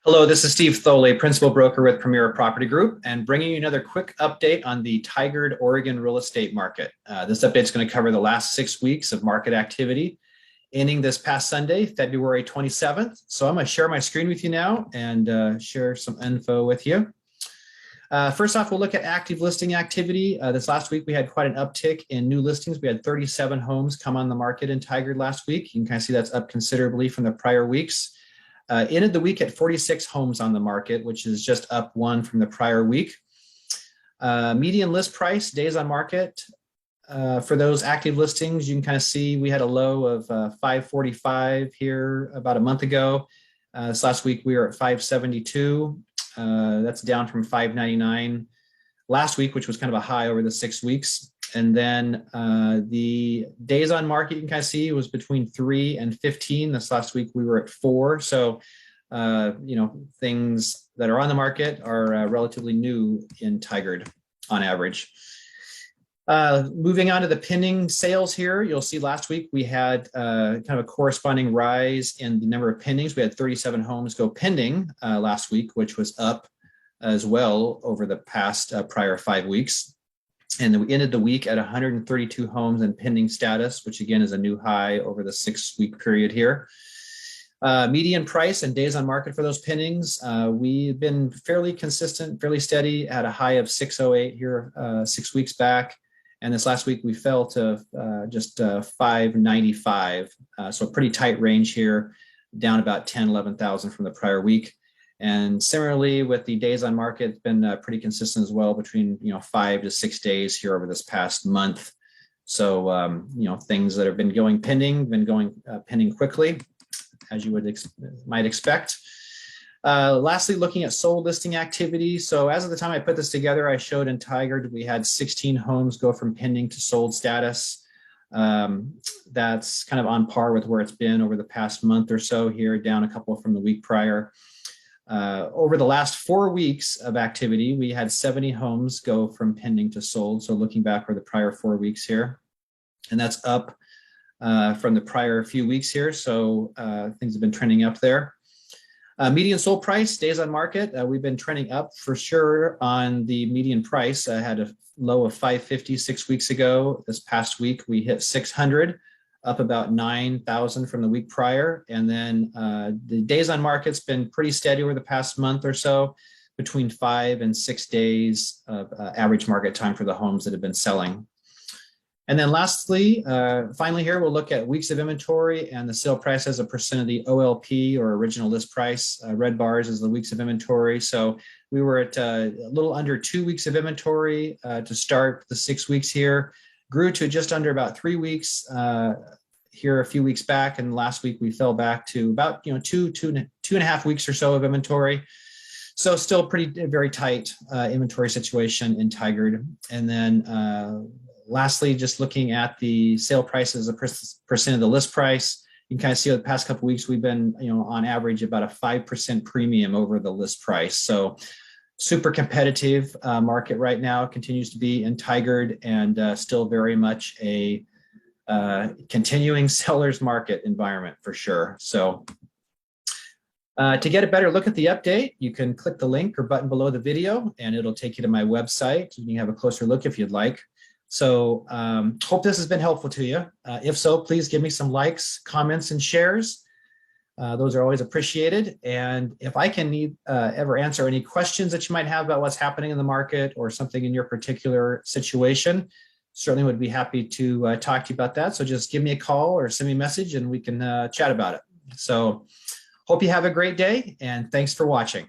Hello, this is Steve Thoele, Principal Broker with Premier Property Group, and bringing you another quick update on the Tigard Oregon real estate market. This update is going to cover the last 6 weeks of market activity, ending this past Sunday, February 27th. So I'm going to share my screen with you now and share some info with you. First off, we'll look at active listing activity. This last week, we had quite an uptick in new listings. We had 37 homes come on the market in Tigard last week. You can kind of see that's up considerably from the prior weeks. Ended the week at 46 homes on the market, which is just up one from the prior week. Median list price, days on market, for those active listings, you can kind of see we had a low of 545 here about a month ago. This last week we were at 572. That's down from 599 last week, which was kind of a high over the 6 weeks. And then the days on market, you can kind of see, was between 3 and 15. This last week we were at 4. So, things that are on the market are relatively new in Tigard on average. Moving on to the pending sales here, you'll see last week we had kind of a corresponding rise in the number of pendings. We had 37 homes go pending last week, which was up as well over the past prior 5 weeks. And then we ended the week at 132 homes in pending status, which again is a new high over the 6-week period here. Median price and days on market for those pendings, we've been fairly consistent, fairly steady, at a high of 608 here 6 weeks back. And this last week we fell to just 595. So a pretty tight range here, down about 10, 11,000 from the prior week. And similarly with the days on market, it's been pretty consistent as well, between 5 to 6 days here over this past month. So things that have been going pending, pending quickly, as you might expect. Lastly, looking at sold listing activity. So as of the time I put this together, I showed in Tigard we had 16 homes go from pending to sold status. That's kind of on par with where it's been over the past month or so here, down a couple from the week prior. Over the last 4 weeks of activity, we had 70 homes go from pending to sold. So looking back over the prior 4 weeks here, and that's up from the prior few weeks here. So things have been trending up there. Median sold price, days on market, we've been trending up for sure on the median price. I had a low of 550 6 weeks ago. This past week, we hit 600. Up about 9,000 from the week prior. And then the days on market's been pretty steady over the past month or so, between 5 and 6 days of average market time for the homes that have been selling. And then lastly, finally here, we'll look at weeks of inventory and the sale price as a percent of the OLP, or original list price. Red bars is the weeks of inventory. So we were at a little under 2 weeks of inventory to start the 6 weeks here. Grew to just under about 3 weeks here a few weeks back, and last week we fell back to about two and a half weeks or so of inventory. So still very tight inventory situation in Tigard. And then lastly, just looking at the sale price as a percent of the list price, you can kind of see over the past couple of weeks we've been on average about a 5% premium over the list price. So super competitive market right now, continues to be in Tigard, and still very much a continuing seller's market environment for sure. So to get a better look at the update, you can click the link or button below the video and it'll take you to my website. You can have a closer look if you'd like. So hope this has been helpful to you. If so, please give me some likes, comments, and shares. Those are always appreciated. And if I can ever answer any questions that you might have about what's happening in the market or something in your particular situation, certainly would be happy to talk to you about that. So just give me a call or send me a message and we can chat about it. So hope you have a great day, and thanks for watching.